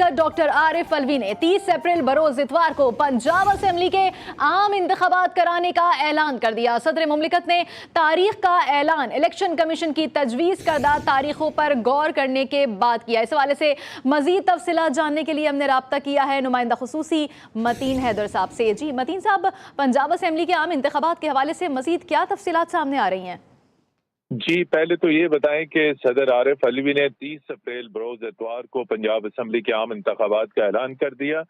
Doctor Arif Alvi ने 30 अप्रैल बरोज इतवार को पंजाब असेंबली के आम इंतखाबात कराने का ऐलान कर दिया। सदर मुमलिकत ने तारीख का ऐलान इलेक्शन कमीशन की तजवीज़ करदा तारीखों पर गौर करने के बाद किया। इस हवाले से मजीद तफसीलात जानने के लिए हमने रब्ता किया है नुमाइंदा खुसूसी मतीन हैदर साहब से। जी मतीन साहब, पंजाब असेंबली के आम इंतखाबात के हवाले से मजीद क्या तफसीलात सामने आ रही हैं? जी, पहले तो ये बताएं कि सदर आरिफ अलवी ने 30 अप्रैल बरोज इतवार को पंजाब असम्बली के आम इंतखाबात का ऐलान कर दिया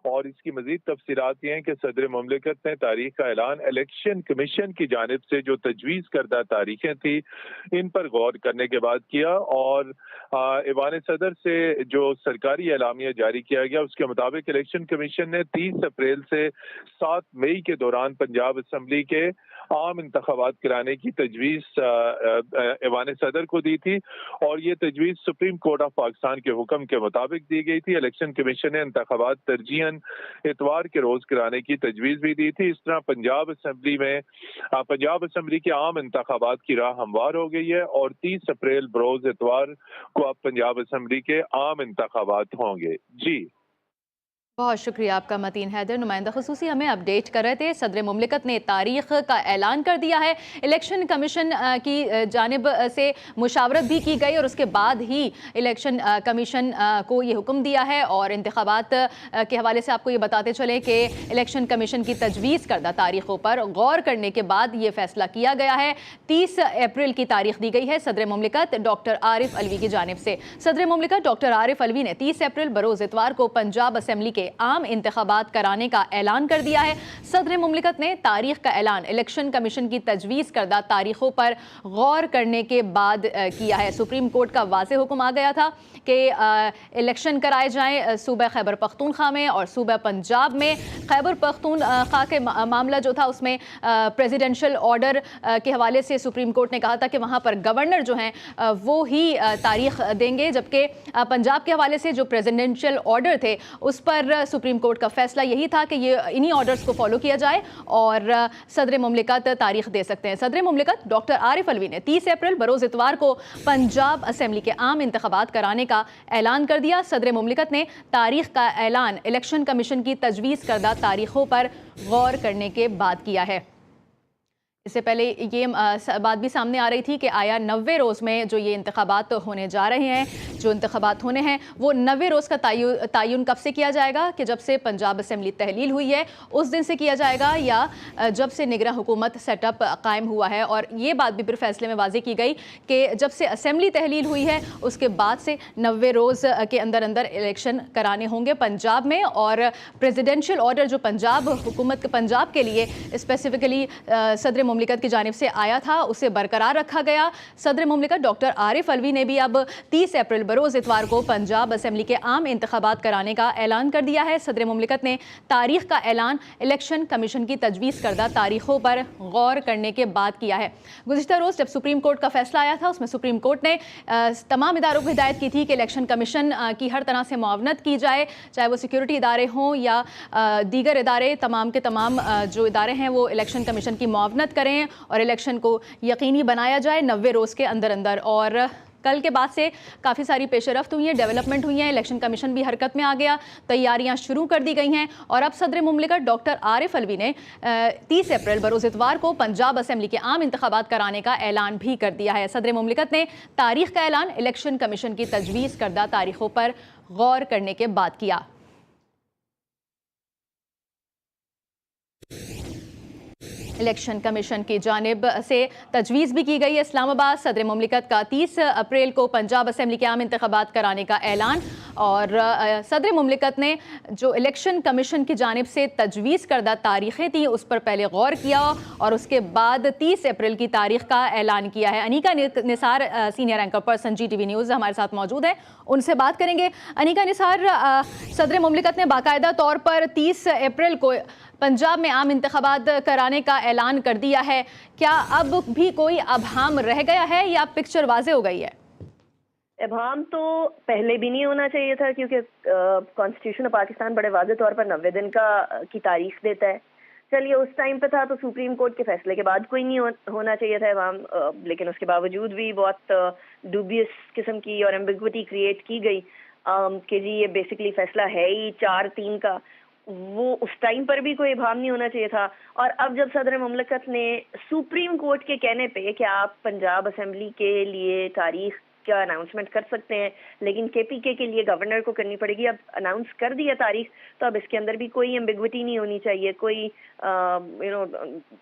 और इसकी मजीद तफसीलात ये हैं कि सदर मुमलिकत ने तारीख का ऐलान इलेक्शन कमीशन की जानिब से जो तजवीज़ करदा तारीखें थी इन पर गौर करने के बाद किया और ईवान सदर से जो सरकारी एलामिया जारी किया गया उसके मुताबिक इलेक्शन कमीशन ने 30 अप्रैल से 7 मई के दौरान पंजाब असम्बली के आम इंतखाबात कराने की तजवीज़ ईवान सदर को दी थी और ये तजवीज़ सुप्रीम कोर्ट ऑफ पाकिस्तान के हुक्म के मुताबिक दी गई थी। इलेक्शन कमीशन ने इंतखाबात तरजीहन इतवार के रोज कराने की तजवीज़ भी दी थी। इस तरह पंजाब असम्बली के आम इंतखाबात की राह हमवार हो गई है और 30 अप्रैल बरोज इतवार को अब पंजाब असम्बली के आम इंतखाबात होंगे। जी बहुत शुक्रिया आपका मतीन हैदर। नुमाइंदा खुसूसी हमें अपडेट कर रहे थे। सदर मुमलिकत ने तारीख का ऐलान कर दिया है। इलेक्शन कमीशन की जानिब से मुशावरत भी की गई और उसके बाद ही इलेक्शन कमीशन को ये हुक्म दिया है और इंतखाबात के हवाले से आपको ये बताते चले कि इलेक्शन कमीशन की तजवीज़ करदा तारीखों पर गौर करने के बाद ये फैसला किया गया है। 30 अप्रैल की तारीख दी गई है सदर मुमलिकत डॉक्टर आरिफ अलवी की जानिब से। सदर मुमलिकत डॉक्टर आरिफ अलवी ने 30 अप्रैल बरोज इतवार को पंजाब असम्बली के आम इंतखाबात कराने का ऐलान कर दिया है। सदर मुमलिकत ने तारीख का ऐलान इलेक्शन कमीशन की तजवीज़ करदा तारीखों पर गौर करने के बाद किया है। सुप्रीम कोर्ट का वाज़ेह हुक्म आ गया था कि इलेक्शन कराए जाएं सूबा खैबर पख्तूनख्वा में और सूबा पंजाब में। खैबर पख्तूनख्वा के मामला जो था उसमें प्रेसिडेंशियल ऑर्डर के हवाले से सुप्रीम कोर्ट ने कहा था कि वहाँ पर गवर्नर जो हैं वो ही तारीख देंगे, जबकि पंजाब के हवाले से जो प्रेसिडेंशियल ऑर्डर थे उस पर सुप्रीम कोर्ट का फैसला यही था कि ये इन्हीं ऑर्डर्स को फॉलो किया जाए और सदर मुमलिकत तारीख दे सकते हैं। सदर मुमलिकत डॉक्टर आरिफ अलवी ने 30 अप्रैल बरोज इतवार को पंजाब असेंबली के आम इंतखाबात कराने का ऐलान कर दिया। सदर मुमलिकत ने तारीख का ऐलान इलेक्शन कमीशन की तजवीज़ करदा तारीखों पर गौर करने के बाद किया है। इससे पहले ये बात भी सामने आ रही थी कि आया 90 रोज़ में जो ये इंतखाबात होने जा रहे हैं, जो इंतखाबात होने हैं वो 90 रोज़ का तयन कब से किया जाएगा कि जब से पंजाब असेंबली तहलील हुई है उस दिन से किया जाएगा या जब से निगरां हुकूमत सेटअप कायम हुआ है। और ये बात भी फिर फैसले में वाज़ेह की गई कि जब से असेंबली तहलील हुई है उसके बाद से 90 रोज़ के अंदर अंदर इलेक्शन कराने होंगे पंजाब में और प्रेसिडेंशियल ऑर्डर जो पंजाब हुकूमत पंजाब के लिए स्पेसिफिकली सदर मुमलिकत की जानिब से आया था उसे बरकरार रखा गया। सदर मुमलिकत डॉक्टर आरिफ अलवी ने भी अब 30 अप्रैल बरोज इतवार को पंजाब असेंबली के आम इंतखाबात कराने का ऐलान कर दिया है। सदर मुमलिकत ने तारीख का ऐलान इलेक्शन कमीशन की तजवीज़ करदा तारीखों पर गौर करने के बाद किया है। गुज़िश्ता रोज़ जब सुप्रीम कोर्ट का फैसला आया था उसमें सुप्रीम कोर्ट ने तमाम इदारों को हिदायत की थी कि इलेक्शन कमीशन की हर तरह से मुआवनत की जाए, चाहे वो सिक्योरिटी इदारे हों या दीगर इदारे, तमाम के तमाम जो इदारे हैं वो इलेक्शन कमीशन की मुआवनत करें और इलेक्शन को यकीनी बनाया जाए 90 रोज़ के अंदर अंदर। और कल के बाद से काफ़ी सारी पेशरफ्त हुई हैं, डेवलपमेंट हुई हैं, इलेक्शन कमीशन भी हरकत में आ गया, तैयारियां शुरू कर दी गई हैं और अब सदर मुमलिकत डॉक्टर आरिफ अलवी ने 30 अप्रैल बरोज़ इतवार को पंजाब असेंबली के आम इंतखाबात कराने का ऐलान भी कर दिया है। सदर मुमलिकत ने तारीख का ऐलान इलेक्शन कमीशन की तजवीज़ करदा तारीखों पर गौर करने के बाद किया। इलेक्शन कमीशन की जानिब से तजवीज़ भी की गई है इस्लामाबाद। सदर मुमलिकत का 30 अप्रैल को पंजाब असेंबली के आम इंतखाबात कराने का ऐलान और सदर मुमलिकत ने जो इलेक्शन कमीशन की जानिब से तजवीज़ करदा तारीखें थी उस पर पहले गौर किया और उसके बाद 30 अप्रैल की तारीख का ऐलान किया है। Anika Nisar senior anchor person GTV news हमारे साथ मौजूद है, उनसे बात करेंगे। अनीका निसार, सदर मुमलिकत ने बाकायदा तौर पर 30 अप्रैल को पंजाब में आम इंतखाबात कराने का ऐलान कर दिया है, क्या अब भी कोई अबहम रह गया है या पिक्चर वाज़ेह हो गई है? इबहम तो पहले भी नहीं होना चाहिए था क्योंकि कॉन्स्टिट्यूशन ऑफ पाकिस्तान बड़े वाज़ेह तौर पर 90 दिन की तारीख देता है। चलिए उस टाइम पे था तो सुप्रीम कोर्ट के फैसले के बाद कोई नहीं होना चाहिए था इबहम, लेकिन उसके बावजूद भी बहुत डूबियस किस्म की और एम्बिग्विटी क्रिएट की गई। کہ جی یہ بیسکلی فیصلہ ہے ہی 4-3 کا، وہ اس ٹائم پر بھی کوئی ابہام نہیں ہونا چاہیے تھا. اور اب جب صدر مملکت نے سپریم کورٹ کے کہنے پہ کہ آپ پنجاب اسمبلی کے لیے تاریخ کا اناؤنسمنٹ کر سکتے ہیں لیکن KPK کے لیے گورنر کو کرنی پڑے گی، اب اناؤنس کر دیا تاریخ، تو اب اس کے اندر بھی کوئی ایمبیگوٹی نہیں ہونی چاہیے، کوئی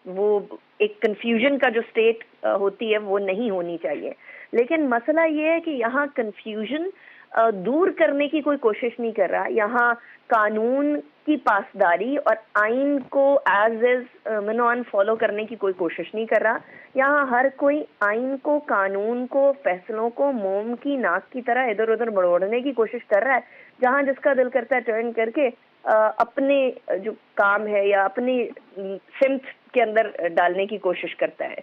وہ ایک کنفیوژن کا جو سٹیٹ ہوتی ہے وہ نہیں ہونی چاہیے. لیکن مسئلہ یہ ہے کہ یہاں کنفیوژن دور کرنے کی کوئی کوشش نہیں کر رہا، یہاں قانون کی پاسداری اور آئین کو ایز منوان فالو کرنے کی کوئی کوشش نہیں کر رہا. یہاں ہر کوئی آئین کو، قانون کو، فیصلوں کو موم کی ناک کی طرح ادھر ادھر بڑوڑنے کی کوشش کر رہا ہے، جہاں جس کا دل کرتا ہے ٹرن کر کے اپنے جو کام ہے یا اپنی سمت کے اندر ڈالنے کی کوشش کرتا ہے.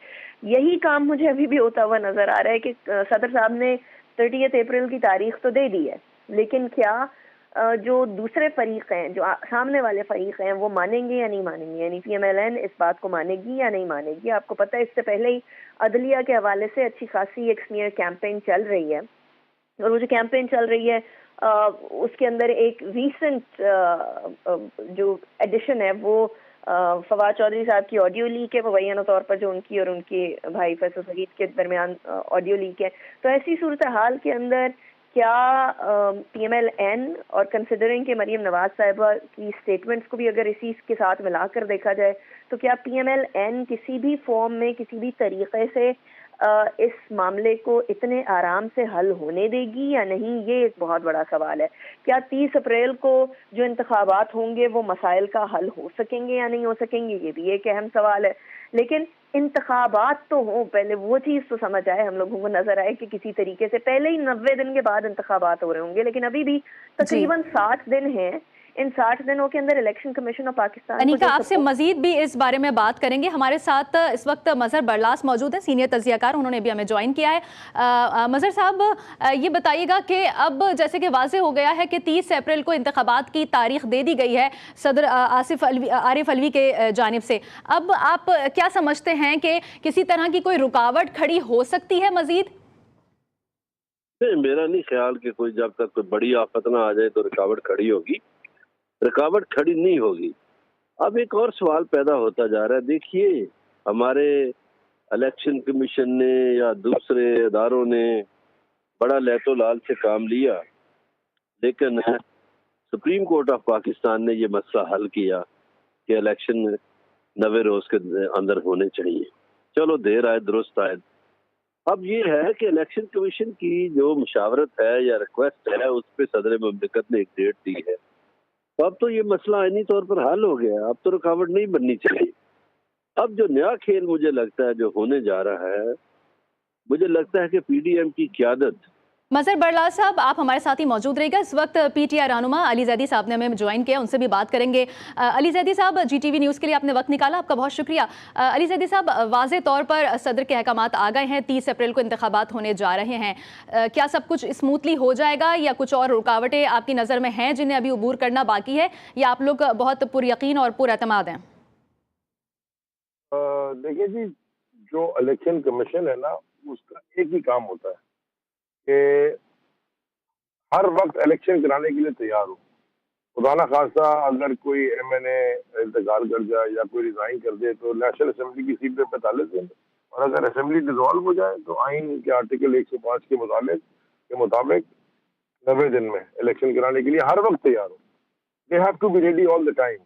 یہی کام مجھے ابھی بھی ہوتا ہوا نظر آ رہا ہے کہ صدر صاحب نے 30 اپریل کی تاریخ تو دے دی ہے، لیکن کیا جو دوسرے فریق ہیں، جو سامنے والے فریق ہیں، وہ مانیں گے یا نہیں مانیں گے؟ یعنی PMLN اس بات کو مانے گی یا نہیں مانے گی؟ آپ کو پتہ ہے اس سے پہلے ہی عدلیہ کے حوالے سے اچھی خاصی ایک سمیئر کیمپین چل رہی ہے، اور وہ جو کیمپین چل رہی ہے اس کے اندر ایک ریسنٹ جو ایڈیشن ہے وہ فواد چودھری صاحب کی آڈیو لیک ہے، مبینہ طور پر جو ان کی اور ان کے بھائی فیصل سعید کے درمیان آڈیو لیک ہے. تو ایسی صورتحال کے اندر کیا PMLN اور کنسیڈرنگ کہ مریم نواز صاحبہ کی سٹیٹمنٹس کو بھی اگر اسی کے ساتھ ملا کر دیکھا جائے تو کیا PMLN کسی بھی فارم میں کسی بھی طریقے سے اس معاملے کو اتنے آرام سے حل ہونے دے گی یا نہیں؟ یہ ایک بہت بڑا سوال ہے. کیا 30 اپریل کو جو انتخابات ہوں گے وہ مسائل کا حل ہو سکیں گے یا نہیں ہو سکیں گے؟ یہ بھی ایک اہم سوال ہے. لیکن انتخابات تو ہوں، پہلے وہ چیز تو سمجھ آئے، ہم لوگوں کو نظر آئے کہ کسی طریقے سے پہلے ہی 90 دن کے بعد انتخابات ہو رہے ہوں گے، لیکن ابھی بھی تقریباً 60 دن ہیں. ان 60 دنوں کے اندر الیکشن کمیشن آف پاکستان انیکا آپ سے مزید بھی اس بارے میں بات کریں گے. ہمارے ساتھ اس وقت مظہر برلاس موجود ہیں، سینئر تجزیہ کار، انہوں نے بھی ہمیں جوائن کیا ہے. مظہر صاحب یہ بتائیے گا کہ اب جیسے کہ واضح ہو گیا ہے کہ 30 اپریل کو انتخابات کی تاریخ دے دی گئی ہے صدر عارف علوی کے جانب سے، اب آپ کیا سمجھتے ہیں کہ کسی طرح کی کوئی رکاوٹ کھڑی ہو سکتی ہے مزید؟ میرا نہیں خیال کہ کوئی جب تک کوئی بڑی آفت نہ آ جائے تو رکاوٹ کھڑی ہوگی. رکاوٹ کھڑی نہیں ہوگی. اب ایک اور سوال پیدا ہوتا جا رہا ہے. دیکھیے ہمارے الیکشن کمیشن نے یا دوسرے اداروں نے بڑا لیت و لال سے کام لیا، لیکن سپریم کورٹ آف پاکستان نے یہ مسئلہ حل کیا کہ الیکشن 90 روز کے اندر ہونے چاہیے. چلو دیر آئے درست آئے. اب یہ ہے کہ الیکشن کمیشن کی جو مشاورت ہے یا ریکویسٹ ہے اس پہ صدر مملکت نے ایک ڈیٹ دی ہے. اب تو یہ مسئلہ آئینی طور پر حل ہو گیا، اب تو رکاوٹ نہیں بننی چاہیے. اب جو نیا کھیل مجھے لگتا ہے جو ہونے جا رہا ہے، مجھے لگتا ہے کہ PDM کی قیادت. مظہر برلاس صاحب آپ ہمارے ساتھ ہی موجود رہے گا. اس وقت PTI رہنما علی زیدی صاحب نے ہمیں جوائن کیا، ان سے بھی بات کریں گے. علی زیدی صاحب GTV نیوز کے لیے آپ نے وقت نکالا، آپ کا بہت شکریہ. علی زیدی صاحب واضح طور پر صدر کے احکامات آ گئے ہیں، 30 اپریل کو انتخابات ہونے جا رہے ہیں. کیا سب کچھ اسموتھلی ہو جائے گا یا کچھ اور رکاوٹیں آپ کی نظر میں ہیں جنہیں ابھی عبور کرنا باقی ہے، یا آپ لوگ بہت پر یقین اور پر اعتماد ہیں؟ دیکھیے جی، جو الیکشن کمیشن ہے نا اس کا ایک ہی کام ہوتا ہے کہ ہر وقت الیکشن کرانے کے لیے تیار ہو. خدا نہ خواستہ اگر کوئی MNA انتقال کر جائے یا کوئی ریزائن کر دے تو نیشنل اسمبلی کی سیٹ پہ 45 دن، اور اگر اسمبلی ڈیزالو ہو جائے تو آئین کے آرٹیکل 105 کے مطابق 90 دن میں الیکشن کرانے کے لیے ہر وقت تیار ہو. They have to be ready all the time.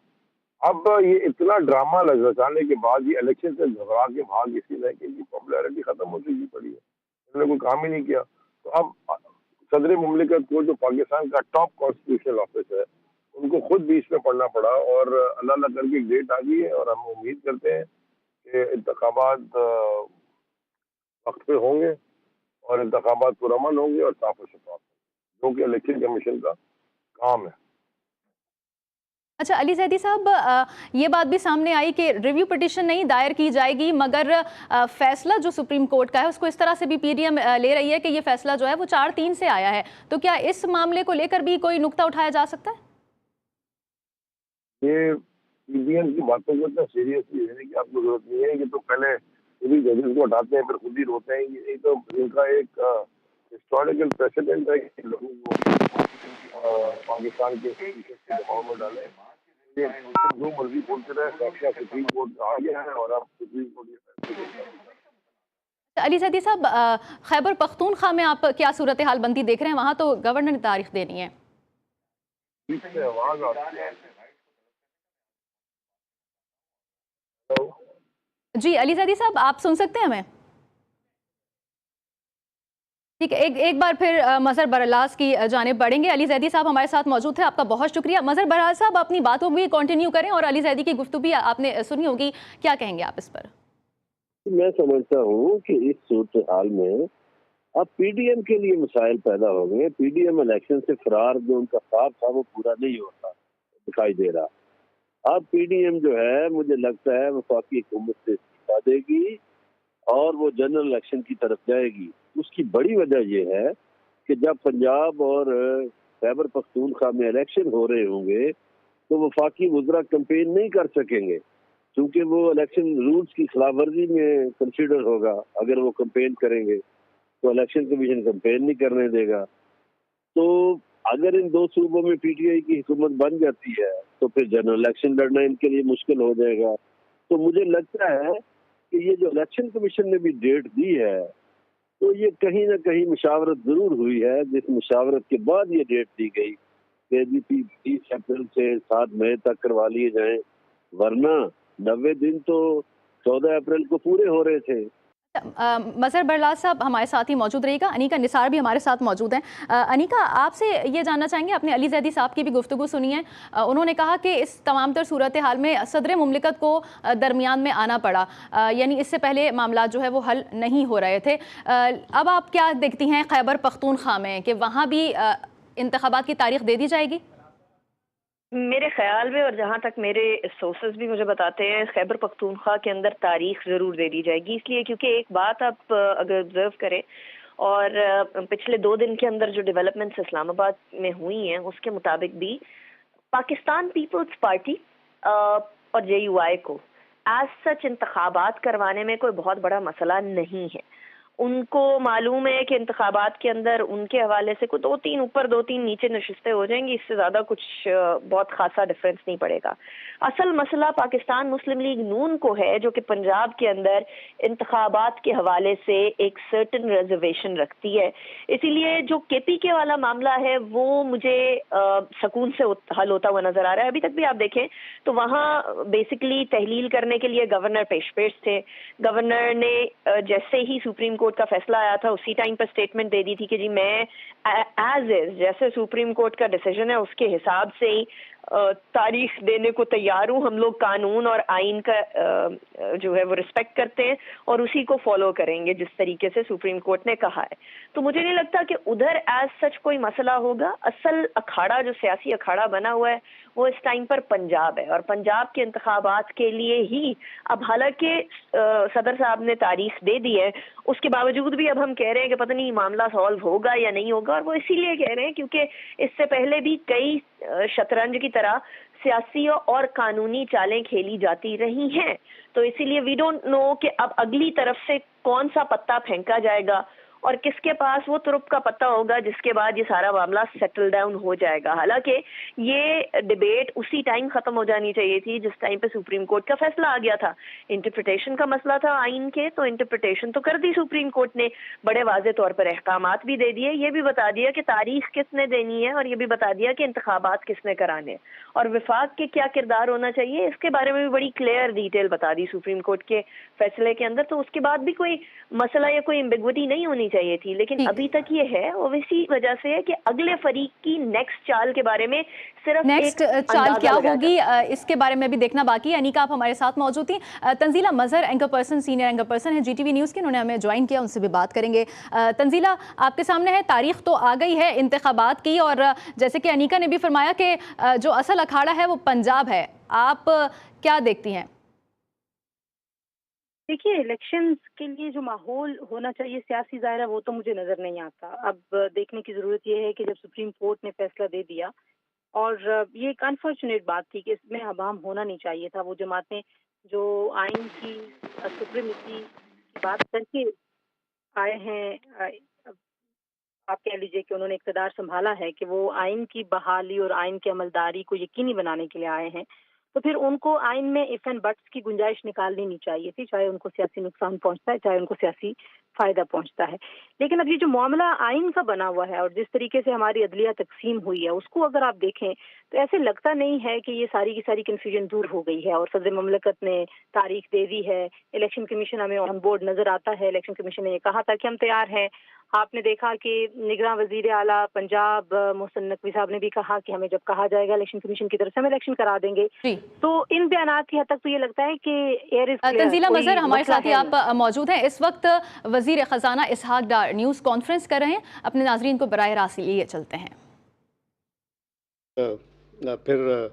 اب یہ اتنا ڈرامہ رچانے کے بعد یہ الیکشن سے گھبرا کے بھاگ اسی لیے کہ پاپولیرٹی ختم ہو چکی پڑی ہے، انہوں نے کوئی کام ہی نہیں کیا. تو اب صدر مملکت کو جو پاکستان کا ٹاپ کانسٹیٹیوشنل آفس ہے ان کو خود بھی اس میں پڑھنا پڑا، اور اللہ کر کے ایک ڈیٹ آ گئی ہے، اور ہم امید کرتے ہیں کہ انتخابات وقت پہ ہوں گے اور انتخابات پرامن ہوں گے اور صاف و شفاف ہوں گے، جو کہ الیکشن کمیشن کا کام ہے. اچھا علی زیدی صاحب، یہ بات بھی سامنے آئی کہ ریویو پٹیشن نہیں دائر کی جائے گی، مگر فیصلہ جو سپریم کورٹ کا ہے اس کو اس طرح سے بھی PDM لے رہی ہے کہ یہ فیصلہ جو ہے وہ 4-3 سے آیا ہے. تو کیا اس معاملے کو لے کر بھی کوئی نقطہ اٹھایا جا سکتا ہے؟ یہ PDM کی باتوں کو اتنا سیریسلی لینے کی آپ کو ضرورت نہیں ہے. یہ تو پہلے خود ہی ججز کو ہٹاتے ہیں پھر خود ہی روتے ہیں. یہ تو ان کا ایک ہسٹوریکل پریسیڈنٹ ہے کہ لوگوں کو पाकिस्तान के इंस्टीट्यूशन के दबाव में डालें। ये जो मर्जी बोलते रहे, फैसला सुप्रीम कोर्ट आ गया है और अब सुप्रीम कोर्ट ये फैसले देगा। अली जैदी साहब, खैबर पख्तूनख्वा में आप क्या सूरत हाल बनती देख रहे हैं? वहाँ तो गवर्नर ने तारीख देनी है। बीच से आवाज आती है। तो जी अली जैदी साहब, आप सुन सकते हैं हमें? ठीक है, एक बार फिर मज़हर बरलास की जानिब बढ़ेंगे। अली जैदी साहब हमारे साथ मौजूद थे, आपका बहुत शुक्रिया। मज़हर बरलास साहब, अपनी बातों को भी कंटिन्यू करें और अली जैदी की गुफ्तगू भी आपने सुनी होगी, क्या कहेंगे आप इस पर? मैं समझता हूँ कि इस सूरत हाल में अब पीडीएम के लिए मसाइल पैदा हो गए। पीडीएम इलेक्शन से फरार जो उनका ख्वाब था वो पूरा नहीं होता दिखाई दे रहा। अब पीडीएम जो है, मुझे लगता है वफाकी हुकूमत से इस्तीफा देगी और वो जनरल इलेक्शन की तरफ जाएगी। उसकी बड़ी वजह यह है कि जब पंजाब और खैबर पख्तूनख्वा में इलेक्शन हो रहे होंगे तो वफाकी वज़रा कैंपेन नहीं कर सकेंगे, क्योंकि वो इलेक्शन रूल्स की खिलाफ वर्जी में कंसिडर होगा। अगर वो कैंपेन करेंगे तो इलेक्शन कमीशन कैंपेन नहीं करने देगा। तो अगर इन दो सूबों में पीटीआई की हुकूमत बन जाती है तो फिर जनरल इलेक्शन लड़ना इनके लिए मुश्किल हो जाएगा। तो मुझे लगता है कि ये जो इलेक्शन कमीशन ने भी डेट दी है तो ये कहीं ना कहीं मुशावरत जरूर हुई है, जिस मुशावरत के बाद ये डेट दी गई कि 30 अप्रैल से 7 मई तक करवा लिए जाएं, वरना 90 दिन तो 14 अप्रैल को पूरे हो रहे थे। मज़हर बरलास साहब हमारे साथ ही मौजूद रहेगा। अनीका निसार भी हमारे साथ मौजूद हैं। अनीका, आपसे ये जानना चाहेंगे, आपने अली जैदी साहब की भी गुफ्तगू सुनी है। उन्होंने कहा कि इस तमाम तर सूरत हाल में सदर मुमलिकत को दरमियान में आना पड़ा, यानी इससे पहले मामला जो है वो हल नहीं हो रहे थे। अब आप क्या देखती हैं खैबर पख्तूनख्वा में कि वहाँ भी इंतखाबात की तारीख दे दी जाएगी? मेरे ख्याल में, और जहाँ तक मेरे सोर्सेज भी मुझे बताते हैं, खैबर पख्तूनख्वा के अंदर तारीख ज़रूर दे दी जाएगी। इसलिए क्योंकि एक बात आप अगर ऑब्जर्व करें, और पिछले 2 दिन के अंदर जो डेवलपमेंट्स इस्लामाबाद में हुई हैं उसके मुताबिक भी पाकिस्तान पीपल्स पार्टी और जेयूआई को एज सच इंतखाबात करवाने में कोई बहुत बड़ा मसला नहीं है। उनको मालूम है कि इंतखाबात के अंदर उनके हवाले से कोई 2-3 ऊपर 2-3 नीचे नशिस्तें हो जाएंगी, इससे ज़्यादा कुछ बहुत खासा डिफरेंस नहीं पड़ेगा। असल मसला पाकिस्तान मुस्लिम लीग नून को है, जो कि पंजाब के अंदर इंतखाबात के हवाले से एक सर्टन रिजर्वेशन रखती है। इसीलिए जो केपीके वाला मामला है वो मुझे सुकून से हल होता हुआ नजर आ रहा है। अभी तक भी आप देखें तो वहाँ बेसिकली तहलील करने के लिए गवर्नर पेश थे। गवर्नर ने जैसे ही सुप्रीम कोर्ट का फैसला आया था उसी टाइम पर स्टेटमेंट दे दी थी कि जी मैं एज इज, जैसे सुप्रीम कोर्ट का डिसीजन है उसके हिसाब से ही तारीख देने को तैयार हूँ। हम लोग कानून और आइन का जो है वो रिस्पेक्ट करते हैं और उसी को फॉलो करेंगे जिस तरीके से सुप्रीम कोर्ट ने कहा है। तो मुझे नहीं लगता कि उधर एज सच कोई मसला होगा। असल अखाड़ा, जो सियासी अखाड़ा बना हुआ है, वो इस टाइम पर पंजाब है और पंजाब के इंतखाबात के लिए ही अब, हालांकि सदर साहब ने तारीख दे दी है, उसके बावजूद भी अब हम कह रहे हैं कि पता नहीं मामला सॉल्व होगा या नहीं होगा। और वो इसीलिए कह रहे हैं क्योंकि इससे पहले भी कई शतरंज की तरह सियासी और कानूनी चालें खेली जाती रही हैं। तो इसीलिए वी डोंट नो कि अब अगली तरफ से कौन सा पत्ता फेंका जाएगा और किसके पास वो तुरुप का पत्ता होगा जिसके बाद ये सारा मामला सेटल डाउन हो जाएगा। हालांकि ये डिबेट उसी टाइम खत्म हो जानी चाहिए थी जिस टाइम पे सुप्रीम कोर्ट का फैसला आ गया था। इंटरप्रिटेशन का मसला था आइन के, तो इंटरप्रिटेशन तो कर दी सुप्रीम कोर्ट ने, बड़े वाजे तौर पर अहकामात भी दे दिए, ये भी बता दिया कि तारीख किसने देनी है और ये भी बता दिया कि इंतखाबात किसने कराने और विफाक के क्या किरदार होना चाहिए, इसके बारे में भी बड़ी क्लियर डिटेल बता दी सुप्रीम कोर्ट के फैसले के अंदर। तो उसके बाद भी कोई मसला या कोई एम्बिग्विटी नहीं होनी चाहिए थी, लेकिन अभी तक ये है। और इसी वजह से है कि अगले फरीक की नेक्स्ट चाल के बारे में सिर्फ नेक्स्ट चाल क्या होगी, इसके बारे में भी देखना बाकी है। अनीका, आप हमारे साथ मौजूद थी। Tanzila Mazhar anchor person, senior anchor person है जीटीवी न्यूज़ की, उन्होंने हमें ज्वाइन किया, उनसे भी बात करेंगे। तंजीला, आपके सामने है, तारीख तो आ गई है इंतखाबात की और जैसे कि अनीका ने भी फरमाया कि जो असल अखाड़ा है वो पंजाब है। आप क्या देखती हैं? देखिए, इलेक्शंस के लिए जो माहौल होना चाहिए सियासी ज़ाहिर, वो तो मुझे नज़र नहीं आता। अब देखने की ज़रूरत ये है कि जब सुप्रीम कोर्ट ने फैसला दे दिया, और ये एक अनफॉर्चुनेट बात थी कि इसमें हबाम होना नहीं चाहिए था। वो जमातें जो आइन की सुप्रीमेसी की बात करके आए हैं आप कह लीजिए कि उन्होंने इक़्तिदार संभाला है कि वो आइन की बहाली और आइन की अमलदारी को यकीनी बनाने के लिए आए हैं, तो फिर उनको आइन में इफ एंड बट्स की गुंजाइश निकालनी नहीं चाहिए थी, चाहे उनको सियासी नुकसान पहुंचता है, चाहे उनको सियासी फायदा पहुंचता है। लेकिन अब ये जो मामला आइन का बना हुआ है और जिस तरीके से हमारी अदलिया तकसीम हुई है, उसको अगर आप देखें तो ऐसे लगता नहीं है कि ये सारी की सारी कन्फ्यूजन दूर हो गई है और सदर मुमलिकत ने तारीख दे दी है। इलेक्शन कमीशन हमें ऑन बोर्ड नजर आता है। इलेक्शन कमीशन ने ये कहा था कि हम तैयार हैं। आपने देखा कि निगरान वजीर आला पंजाब मोहसिन नकवी साहब ने भी कहा कि हमें जब कहा जाएगा इलेक्शन कमीशन की तरफ से हम इलेक्शन करा देंगे। जी। तो इन बयानात की हद तक तो ये लगता है कि एयर इज क्लियर, तंजीला कोई मजहर हमारे मसला साथ ही है आप मौजूद हैं। इस वक्त वजीर खजाना इसहाक डार न्यूज़ कॉन्फ्रेंस कर रहे हैं, अपने नाजरीन को बराह रास्त लिए चलते हैं। फिर